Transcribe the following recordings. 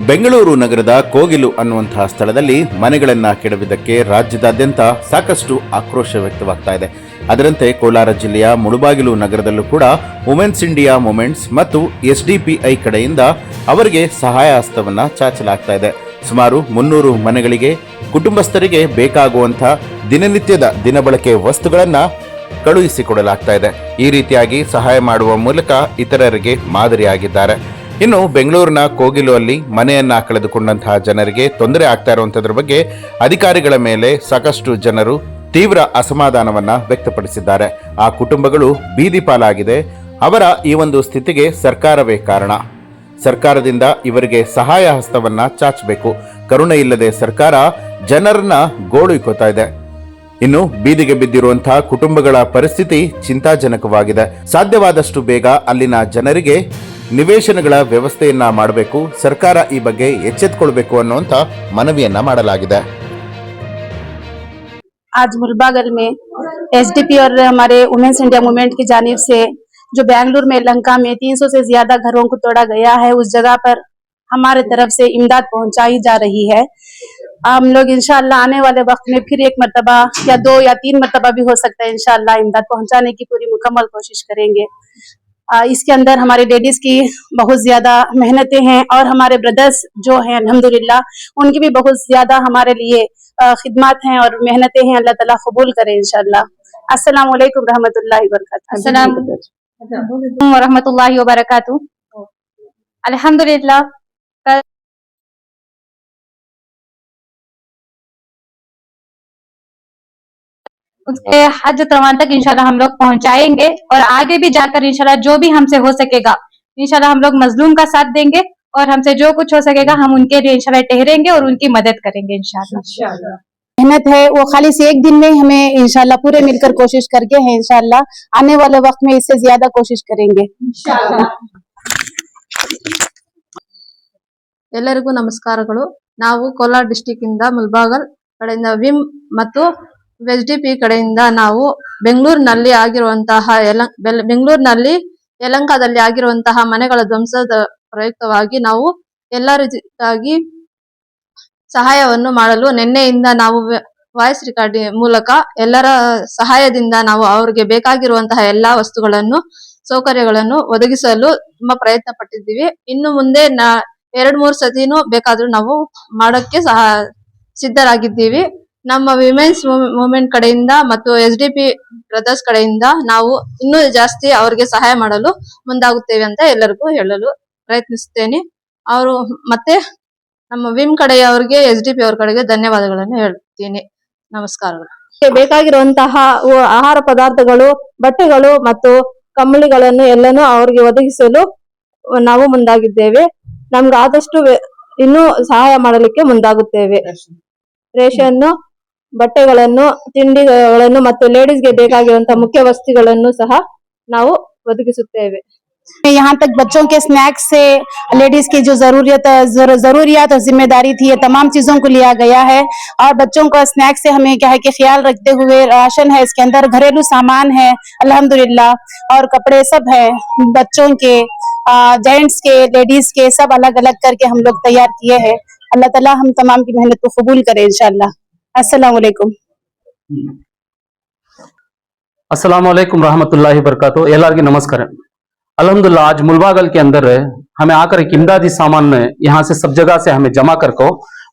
ಬೆಂಗಳೂರು ನಗರದ ಕೋಗಿಲು ಅನ್ನುವಂತಹ ಸ್ಥಳದಲ್ಲಿ ಮನೆಗಳನ್ನ ಕೆಡವಿದ್ದಕ್ಕೆ ರಾಜ್ಯದಾದ್ಯಂತ ಸಾಕಷ್ಟು ಆಕ್ರೋಶ ವ್ಯಕ್ತವಾಗ್ತಾ ಇದೆ. ಅದರಂತೆ ಕೋಲಾರ ಜಿಲ್ಲೆಯ ಮುಳುಬಾಗಿಲು ನಗರದಲ್ಲೂ ಕೂಡ ವುಮೆನ್ಸ್ ಇಂಡಿಯಾ ಮೂಮೆಂಟ್ಸ್ ಮತ್ತು ಎಸ್ಡಿಪಿಐ ಕಡೆಯಿಂದ ಅವರಿಗೆ ಸಹಾಯ ಹಸ್ತವನ್ನ ಚಾಚಲಾಗ್ತಾ ಇದೆ. ಸುಮಾರು 300 ಮನೆಗಳಿಗೆ ಕುಟುಂಬಸ್ಥರಿಗೆ ಬೇಕಾಗುವಂಥ ದಿನನಿತ್ಯದ ದಿನಬಳಕೆ ವಸ್ತುಗಳನ್ನ ಕಳುಹಿಸಿಕೊಡಲಾಗ್ತಾ ಇದೆ. ಈ ರೀತಿಯಾಗಿ ಸಹಾಯ ಮಾಡುವ ಮೂಲಕ ಇತರರಿಗೆ ಮಾದರಿಯಾಗಿದ್ದಾರೆ. ಇನ್ನು ಬೆಂಗಳೂರಿನ ಕೋಗಿಲು ಅಲ್ಲಿ ಮನೆಯನ್ನ ಕಳೆದುಕೊಂಡಂತಹ ಜನರಿಗೆ ತೊಂದರೆ ಆಗ್ತಾ ಇರುವಂತದ್ರ ಬಗ್ಗೆ ಅಧಿಕಾರಿಗಳ ಮೇಲೆ ಸಾಕಷ್ಟು ಜನರು ತೀವ್ರ ಅಸಮಾಧಾನವನ್ನ ವ್ಯಕ್ತಪಡಿಸಿದ್ದಾರೆ. ಆ ಕುಟುಂಬಗಳು ಬೀದಿ ಪಾಲಾಗಿದೆ. ಅವರ ಈ ಒಂದು ಸ್ಥಿತಿಗೆ ಸರ್ಕಾರವೇ ಕಾರಣ. ಸರ್ಕಾರದಿಂದ ಇವರಿಗೆ ಸಹಾಯ ಹಸ್ತವನ್ನ ಚಾಚಬೇಕು. ಕರುಣೆ ಇಲ್ಲದೆ ಸರ್ಕಾರ ಜನರನ್ನ ಗೋಳುಯ್ಕೋತಾ ಇದೆ. ಇನ್ನು ಬೀದಿಗೆ ಬಿದ್ದಿರುವಂತಹ ಕುಟುಂಬಗಳ ಪರಿಸ್ಥಿತಿ ಚಿಂತಾಜನಕವಾಗಿದೆ. ಸಾಧ್ಯವಾದಷ್ಟು ಬೇಗ ಅಲ್ಲಿನ ಜನರಿಗೆ ನಿವೇಶನಗಳ ವ್ಯವಸ್ಥೆಯನ್ನ ಮಾಡಬೇಕು. ಸರ್ಕಾರ ಈ ಬಗ್ಗೆ ಎಚ್ಚೆತ್ತುಕೊಳ್ಬೇಕು ಅನ್ನುವಂತ ಮನವಿಯನ್ನ ಮಾಡಲಾಗಿದೆ. आज मुलबागल में एसडीपी और हमारे वुमेन्स इंडिया मूवमेंट की जानिब से जो बेंगलुरु में लंका में 300 से ज्यादा घरों को तोड़ा गया है, उस जगह पर हमारे तरफ से इमदाद पहुंचाई जा रही है। हम लोग इंशाअल्लाह आने वाले वक्त में फिर एक मरतबा या 2 या 3 मरतबा भी हो सकता है, इंशाअल्लाह इमदाद पहुंचाने की पूरी मुकम्मल कोशिश करेंगे। इसके अंदर हमारे लेडीज की बहुत ज्यादा मेहनतें हैं और हमारे ब्रदर्स जो हैं अल्हम्दुलिल्लाह उनकी भी बहुत ज्यादा हमारे लिए खिदमत हैं और मेहनतें हैं। अल्लाह ताला कबूल करे इंशाअल्लाह। अस्सलाम वालेकुम रहमतुल्लाहि व बरकातहू। अस्सलाम व रहमतुल्लाहि व बरकातहू। अल्हम्दुलिल्लाह उसके हज रवान तक इंशाल्लाह हम लोग पहुंचाएंगे और आगे भी जाकर इंशाल्लाह जो भी हमसे हो सकेगा इंशाल्लाह हम लोग मजलूम का साथ देंगे और हमसे जो कुछ हो सकेगा हम उनके लिए इंशाल्लाह ठहरेंगे और उनकी मदद करेंगे इंशाल्लाह। मेहनत है वो खाली से एक दिन में हमें इंशाल्लाह पूरे मिलकर कोशिश करके है। इंशाल्लाह आने वाले वक्त में इससे ज्यादा कोशिश करेंगे इंशाल्लाह। ಎಲ್ಲರಿಗೂ ನಮಸ್ಕಾರಗಳು. ನಾವು ಕೋಲಾರ ಡಿಸ್ಟ್ರಿಕ್ಟ್ ಇಂದ ಮುಲ್ಬಾಗಲ್ ಕಡೆಯಿಂದ ವಿಮ್ ಮತ್ತು ಎಸ್ಡಿಪಿ ಕಡೆಯಿಂದ ನಾವು ಬೆಂಗಳೂರಿನಲ್ಲಿ ಆಗಿರುವಂತಹ ಬೆಂಗಳೂರಿನಲ್ಲಿ ಯಲಹಂಕದಲ್ಲಿ ಆಗಿರುವಂತಹ ಮನೆಗಳ ಧ್ವಂಸದ ಪ್ರಯುಕ್ತವಾಗಿ ನಾವು ಎಲ್ಲರಿಗಾಗಿ ಸಹಾಯವನ್ನು ಮಾಡಲು ನಿನ್ನೆಯಿಂದ ನಾವು ವಾಯ್ಸ್ ರೆಕಾರ್ಡಿಂಗ್ ಮೂಲಕ ಎಲ್ಲರ ಸಹಾಯದಿಂದ ನಾವು ಅವರಿಗೆ ಬೇಕಾಗಿರುವಂತಹ ಎಲ್ಲಾ ವಸ್ತುಗಳನ್ನು ಸೌಕರ್ಯಗಳನ್ನು ಒದಗಿಸಲು ತುಂಬಾ ಪ್ರಯತ್ನ ಪಟ್ಟಿದ್ದೀವಿ. ಇನ್ನು ಮುಂದೆ 2-3 ಸತಿನೂ ಬೇಕಾದ್ರೂ ನಾವು ಮಾಡೋಕ್ಕೆ ಸಿದ್ಧರಾಗಿದ್ದೀವಿ. ನಮ್ಮ ವಿಮೆನ್ಸ್ ಮೂವ್ಮೆಂಟ್ ಕಡೆಯಿಂದ ಮತ್ತು ಎಸ್ಡಿಪಿ ಬ್ರದರ್ಸ್ ಕಡೆಯಿಂದ ನಾವು ಇನ್ನೂ ಜಾಸ್ತಿ ಅವರಿಗೆ ಸಹಾಯ ಮಾಡಲು ಮುಂದಾಗುತ್ತೇವೆ ಅಂತ ಎಲ್ಲರಿಗೂ ಹೇಳಲು ಪ್ರಯತ್ನಿಸುತ್ತೇನೆ. ಅವರು ಮತ್ತೆ ನಮ್ಮ ವಿಮ್ ಕಡೆಯವರಿಗೆ ಎಸ್ಡಿಪಿ ಅವ್ರ ಕಡೆಗೆ ಧನ್ಯವಾದಗಳನ್ನು ಹೇಳ್ತೀನಿ. ನಮಸ್ಕಾರಗಳು. ಬೇಕಾಗಿರುವಂತಹ ಆಹಾರ ಪದಾರ್ಥಗಳು, ಬಟ್ಟೆಗಳು ಮತ್ತು ಕಂಬಳಿಗಳನ್ನು ಎಲ್ಲನೂ ಅವರಿಗೆ ಒದಗಿಸಲು ನಾವು ಮುಂದಾಗಿದ್ದೇವೆ. ನಮ್ಗೆ ಆದಷ್ಟು ಇನ್ನೂ ಸಹಾಯ ಮಾಡಲಿಕ್ಕೆ ಮುಂದಾಗುತ್ತೇವೆ. ರೇಷನ್ನು, ಬಟ್ಟೆಗಳನ್ನು, ತಿಂಡಿಗಳನ್ನು ಮತ್ತು ಲೇಡೀಸ್ಗೆ ಬೇಕಾಗಿರುವಂತಹ ಮುಖ್ಯ ವಸ್ತುಗಳನ್ನು ಸಹ ನಾವು ಒದಗಿಸುತ್ತೇವೆ. यहाँ तक बच्चों के स्नैक्स से लेडीज की जो जरूरियात और जिम्मेदारी थी, ये तमाम चीजों को लिया गया है। और बच्चों का स्नैक्स से हमें क्या है कि ख्याल रखते हुए राशन है, इसके अंदर घरेलू सामान है अल्हम्दुलिल्लाह, और कपड़े सब है बच्चों के, जेंट्स के, लेडीज के, सब अलग अलग करके हम लोग तैयार किए हैं। अल्लाह ताला हम तमाम की मेहनत को कबूल करे इंशाअल्लाह। अस्सलाम वालेकुम। अस्सलाम वालेकुम रहमतुल्लाहि व बरकातहू। ಎಲ್ಲರಿಗೂ ನಮಸ್ಕಾರ। अल्हम्दुलिल्लाह आज मुलबागल के अंदर हमें आकर एक इमदादी सामान यहाँ से सब जगह से हमें जमा करके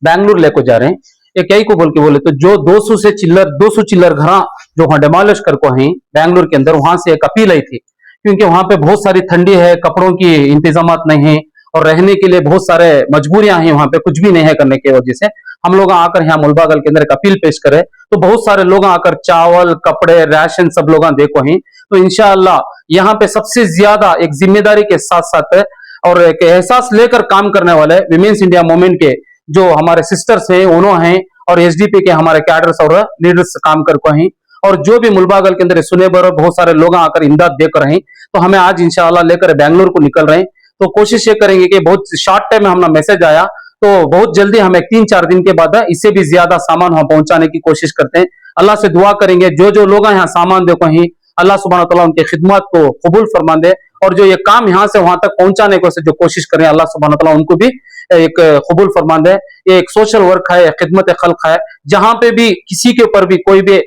बैंगलोर लेको जा रहे हैं। ये कई को बोले तो जो 200 चिल्लर घर जो वहाँ डिमोलिश करको हैं बैंगलोर के अंदर, वहां से एक अपील आई थी क्योंकि वहां पे बहुत सारी ठंडी है, कपड़ों की इंतजाम नहीं है और रहने के लिए बहुत सारे मजबूरियां हैं, वहां पे कुछ भी नहीं है करने की वजह से हम लोग आकर यहाँ मुलबागल के अंदर एक अपील पेश करे। तो बहुत सारे लोग आकर चावल, कपड़े, राशन सब लोग देखो हैं। तो इंशाअल्लाह यहाँ पे सबसे ज्यादा एक जिम्मेदारी के साथ साथ और एक एहसास लेकर काम करने वाले विमेन्स इंडिया मूवमेंट के जो हमारे सिस्टर्स हैं उन्होंने हैं और एसडीपी के हमारे कैडर्स और लीडर्स काम करके हैं और जो भी मुलबागल के अंदर सुने बर बहुत सारे लोग आकर इमदाद देकर हैं। तो हमें आज इंशाअल्लाह लेकर बेंगलुरु को निकल रहे हैं। तो कोशिश ये करेंगे कि बहुत शॉर्ट टाइम में हमारा मैसेज आया तो बहुत जल्दी हमें 3-4 दिन के बाद इससे भी ज्यादा सामान वहां पहुंचाने की कोशिश करते हैं। अल्लाह से दुआ करेंगे जो जो लोग यहाँ सामान देखो ही अल्लाह सुब्हानहू व तआला उनके खिदमत को कबूल फरमा दे, और जो ये काम यहाँ से वहां तक पहुंचाने को जो कोशिश करें अल्लाह सुब्हानहू व तआला उनको भी एक कबूल फरमा दे। ये एक सोशल वर्क है, खिदमत खल्क है, जहां पे भी किसी के ऊपर भी कोई भी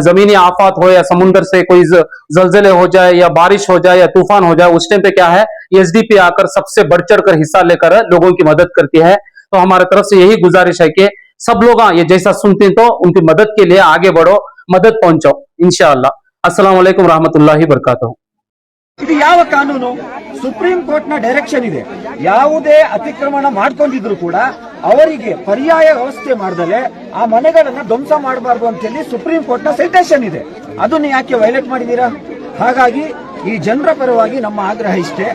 जमीनी आफत हो या समुंदर से कोई जलजले हो जाए या बारिश हो जाए या तूफान हो जाए, उस टाइम पे क्या है एसडीपी आकर सबसे बढ़ चढ़ कर हिस्सा लेकर लोगों की मदद करती है। तो हमारे तरफ से यही गुजारिश है कि सब लोग ये जैसा सुनते हैं तो उनकी मदद के लिए आगे बढ़ो, मदद पहुंचाओ इंशाअल्लाह। अस्सलाम वालेकुम रहमतुल्लाहि बरकातहू। ಇದು ಯಾವ ಕಾನೂನು? ಸುಪ್ರೀಂ ಕೋರ್ಟ್ ನ ಡೈರೆಕ್ಷನ್ ಇದೆ. ಯಾವುದೇ ಅತಿಕ್ರಮಣ ಮಾಡ್ಕೊಂಡಿದ್ರು ಕೂಡ ಅವರಿಗೆ ಪರ್ಯಾಯ ವ್ಯವಸ್ಥೆ ಮಾಡದಲೆ ಆ ಮನೆಗಳನ್ನ ಧ್ವಂಸ ಮಾಡಬಾರದು ಅಂತ ಹೇಳಿ ಸುಪ್ರೀಂ ಕೋರ್ಟ್ ನ ಸೈಟೇಷನ್ ಇದೆ. ಅದನ್ನ ಯಾಕೆ ವೈಲೇಟ್ ಮಾಡಿದೀರಾ? ಹಾಗಾಗಿ ಈ ಜನರ ಪರವಾಗಿ ನಮ್ಮ ಆಗ್ರಹ ಇಷ್ಟೇ,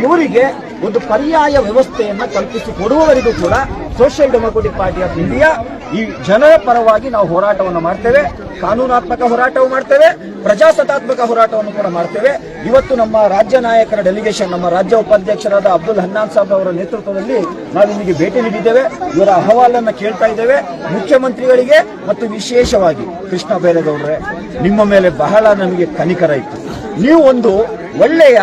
ಇವರಿಗೆ ಒಂದು ಪರ್ಯಾಯ ವ್ಯವಸ್ಥೆಯನ್ನ ಕಲ್ಪಿಸಿ ಕೊಡುವವರೆಗೂ ಕೂಡ social democratic party of India ಈ ಜನರ ಪರವಾಗಿ ನಾವು ಹೋರಾಟವನ್ನು ಮಾಡ್ತೇವೆ, ಕಾನೂನಾತ್ಮಕ ಹೋರಾಟವು ಮಾಡ್ತೇವೆ, ಪ್ರಜಾಸತ್ತಾತ್ಮಕ ಹೋರಾಟವನ್ನು ಕೂಡ ಮಾಡ್ತೇವೆ. ಇವತ್ತು ನಮ್ಮ ರಾಜ್ಯ ನಾಯಕರ ಡೆಲಿಗೇಷನ್, ನಮ್ಮ ರಾಜ್ಯ ಉಪಾಧ್ಯಕ್ಷರಾದ ಅಬ್ದುಲ್ ಹನ್ನಾನ್ ಸಾಬ್ ಅವರ ನೇತೃತ್ವದಲ್ಲಿ ನಾವು ಇಲ್ಲಿಗೆ ಭೇಟಿ ನೀಡಿದ್ದೇವೆ. ಇವರ ಅಹವಾಲನ್ನು ಕೇಳ್ತಾ ಇದ್ದೇವೆ ಮುಖ್ಯಮಂತ್ರಿಗಳಿಗೆ ಮತ್ತು ವಿಶೇಷವಾಗಿ ಕೃಷ್ಣ ಬೈರೇಗೌಡರೇ, ನಿಮ್ಮ ಮೇಲೆ ಬಹಳ ನಮಗೆ ಕನಿಕರ ಇತ್ತು. ನೀವು ಒಂದು ಒಳ್ಳೆಯ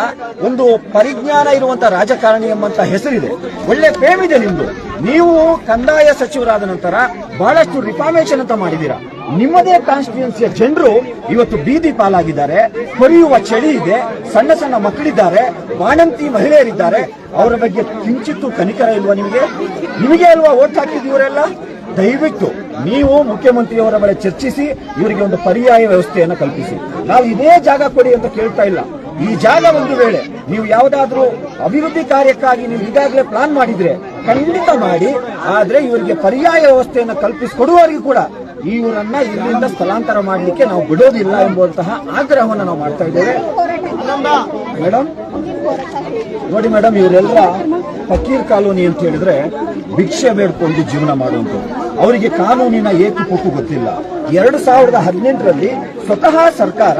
ಒಂದು ಪರಿಜ್ಞಾನ ಇರುವಂತಹ ರಾಜಕಾರಣಿ ಎಂಬಂತ ಹೆಸರಿದೆ, ಒಳ್ಳೆ ಫೇಮ್ ಇದೆ ನಿಮ್ದು. ನೀವು ಕಂದಾಯ ಸಚಿವರಾದ ನಂತರ ಬಹಳಷ್ಟು ರಿಫಾರ್ಮೇಶನ್ ಅಂತ ಮಾಡಿದ್ದೀರಾ. ನಿಮ್ಮದೇ ಕಾನ್ಸ್ಟಿಟ್ಯೂನ್ಸಿಯ ಜನರು ಇವತ್ತು ಬೀದಿ ಪಾಲಾಗಿದ್ದಾರೆ, ಕೊರಿಯುವ ಚಳಿ ಇದೆ, ಸಣ್ಣ ಸಣ್ಣ ಮಕ್ಕಳಿದ್ದಾರೆ, ಬಾಣಂತಿ ಮಹಿಳೆಯರಿದ್ದಾರೆ. ಅವರ ಬಗ್ಗೆ ಕಿಂಚಿತ್ತೂ ಕನಿಕರ ಇಲ್ವಾ ನಿಮಗೆ? ನಿಮಗೆ ಅಲ್ವಾ ಓಟ್ ಹಾಕಿದ್ದೀವರೆಲ್ಲ? ದಯವಿಟ್ಟು ನೀವು ಮುಖ್ಯಮಂತ್ರಿಯವರ ಬಳಿ ಚರ್ಚಿಸಿ ಇವರಿಗೆ ಒಂದು ಪರ್ಯಾಯ ವ್ಯವಸ್ಥೆಯನ್ನು ಕಲ್ಪಿಸಿ. ನಾವು ಇದೇ ಜಾಗ ಕೊಡಿ ಅಂತ ಕೇಳ್ತಾ ಇಲ್ಲ. ಈ ಜಾಗ ಒಂದು ವೇಳೆ ನೀವು ಯಾವುದಾದ್ರೂ ಅಭಿವೃದ್ಧಿ ಕಾರ್ಯಕ್ಕಾಗಿ ನೀವು ಈಗಾಗಲೇ ಪ್ಲಾನ್ ಮಾಡಿದ್ರೆ ಖಂಡಿತ ಮಾಡಿ, ಆದ್ರೆ ಇವರಿಗೆ ಪರ್ಯಾಯ ವ್ಯವಸ್ಥೆಯನ್ನು ಕಲ್ಪಿಸಿಕೊಡುವವರೆಗೂ ಕೂಡ ಇವರನ್ನ ಇಲ್ಲಿಂದ ಸ್ಥಳಾಂತರ ಮಾಡಲಿಕ್ಕೆ ನಾವು ಬಿಡೋದಿಲ್ಲ ಎಂಬುವಂತಹ ಆಗ್ರಹವನ್ನು ನಾವು ಮಾಡ್ತಾ ಇದ್ದೇವೆ. ಮೇಡಮ್ ನೋಡಿ ಮೇಡಮ್, ಇವರೆಲ್ಲ ಫಕೀರ್ ಕಾಲೋನಿ ಅಂತ ಹೇಳಿದ್ರೆ ಭಿಕ್ಷೆ ಬೇಡ್ಕೊಂಡು ಜೀವನ ಮಾಡುವಂಥದ್ದು. ಅವರಿಗೆ ಕಾನೂನಿನ ಏಕುಪುಕ್ಕು ಗೊತ್ತಿಲ್ಲ. 2018ರಲ್ಲಿ ಸ್ವತಃ ಸರ್ಕಾರ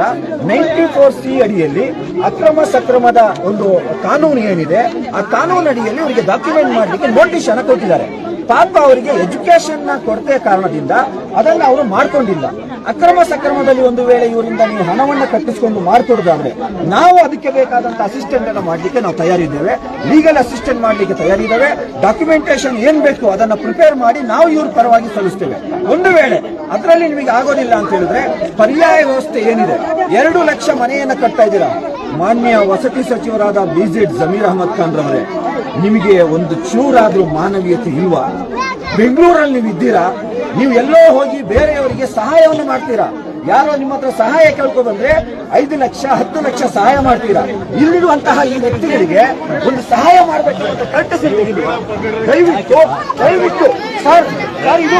94C ಅಡಿಯಲ್ಲಿ ಅಕ್ರಮ ಸಕ್ರಮದ ಒಂದು ಕಾನೂನು ಏನಿದೆ, ಆ ಕಾನೂನು ಅಡಿಯಲ್ಲಿ ಅವರಿಗೆ ಡಾಕ್ಯುಮೆಂಟ್ ಮಾಡಲಿಕ್ಕೆ ನೋಟಿಸ್ ಅನ್ನು ಕೊಟ್ಟಿದ್ದಾರೆ. ಪಾಪ ಅವರಿಗೆ ಎಜುಕೇಶನ್ ನ ಕೊರತೆ ಕಾರಣದಿಂದ ಅದನ್ನ ಅವರು ಮಾಡ್ಕೊಂಡಿಲ್ಲ. ಅಕ್ರಮ ಸಕ್ರಮದಲ್ಲಿ ಒಂದು ವೇಳೆ ಇವರಿಂದ ನೀವು ಹಣವನ್ನು ಕಟ್ಟಿಸಿಕೊಂಡು ಮಾಡ್ಕೊಡೋದಾದ್ರೆ ನಾವು ಅದಕ್ಕೆ ಬೇಕಾದಂತ ಅಸಿಸ್ಟೆಂಟ್ ಅನ್ನು ಮಾಡಲಿಕ್ಕೆ ನಾವು ತಯಾರಿದ್ದೇವೆ, ಲೀಗಲ್ ಅಸಿಸ್ಟೆಂಟ್ ಮಾಡಲಿಕ್ಕೆ ತಯಾರಿದ್ದೇವೆ. ಡಾಕ್ಯುಮೆಂಟೇಶನ್ ಏನ್ ಬೇಕು ಅದನ್ನ ಪ್ರಿಪೇರ್ ಮಾಡಿ ನಾವು ಇವ್ರ ಪರವಾಗಿ ಸಲ್ಲಿಸ್ತೇವೆ. ಒಂದು ವೇಳೆ ಅದರಲ್ಲಿ ನಿಮಗೆ ಆಗೋದಿಲ್ಲ ಅಂತ ಹೇಳಿದ್ರೆ ಪರ್ಯಾಯ ವ್ಯವಸ್ಥೆ ಏನಿದೆ, 2 ಲಕ್ಷ ಮನೆಯನ್ನ ಕಟ್ತಾ ಇದ್ದೀರಾ. ಮಾನ್ಯ ವಸತಿ ಸಚಿವರಾದ BZ ಜಮೀರ್ ಅಹಮದ್ ಖಾನ್ ರವರೇ, ನಿಮಗೆ ಒಂದು ಚೂರಾದ್ರೂ ಮಾನವೀಯತೆ ಇಲ್ವಾ? ಬೆಂಗಳೂರಲ್ಲಿ ನೀವು ಇದ್ದೀರಾ, ನೀವು ಎಲ್ಲೋ ಹೋಗಿ ಬೇರೆಯವರಿಗೆ ಸಹಾಯವನ್ನು ಮಾಡ್ತೀರಾ. ಯಾರೋ ನಿಮ್ಮ ಹತ್ರ ಸಹಾಯ ಕೇಳ್ಕೊ ಬಂದ್ರೆ 5 ಲಕ್ಷ 10 ಲಕ್ಷ ಸಹಾಯ ಮಾಡ್ತೀರಾ. ಇಲ್ಲಿರುವಂತಹ ಈ ವ್ಯಕ್ತಿಗಳಿಗೆ ಒಂದು ಸಹಾಯ ಮಾಡಬೇಕು ಅಂತ ಕಟ್ಟಿಸಿ ದಯವಿಟ್ಟು ಸರ್ ಇದು